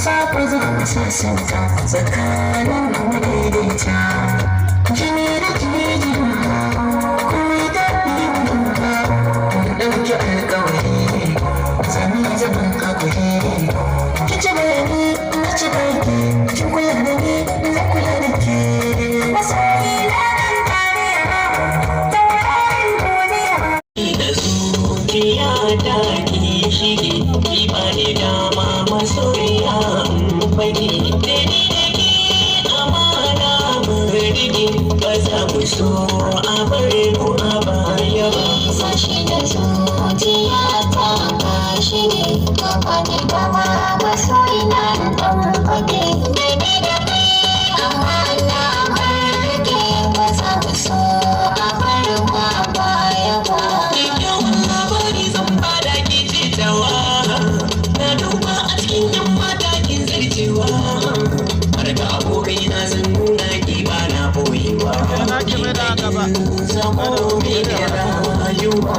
safa zan sassanta tsakanin mu daidaita jini da jini kuma da biyu ɗauki alƙawari zami zaman hakuri ki ci bayani na ci bayani ki kula da ni na kula da ke masoyi na nan tare da wa'ayin duniya da zuciya ta ki shige ki ba ni dama masoyiya fage da ni da ke amana mu rige ba za mu so a bar mu a baya ba sashi da zuciya ta kashi ne gaba da dama masoyina dan fage da ni da kai amana mu rige ba za mu so a bar mu a baya ba yawan labari zan bada ki jitawa na duba a cikin yan mata kin zarcewa har da abokai na zan nuna ki ba na boyewa zamo mai da rayuwa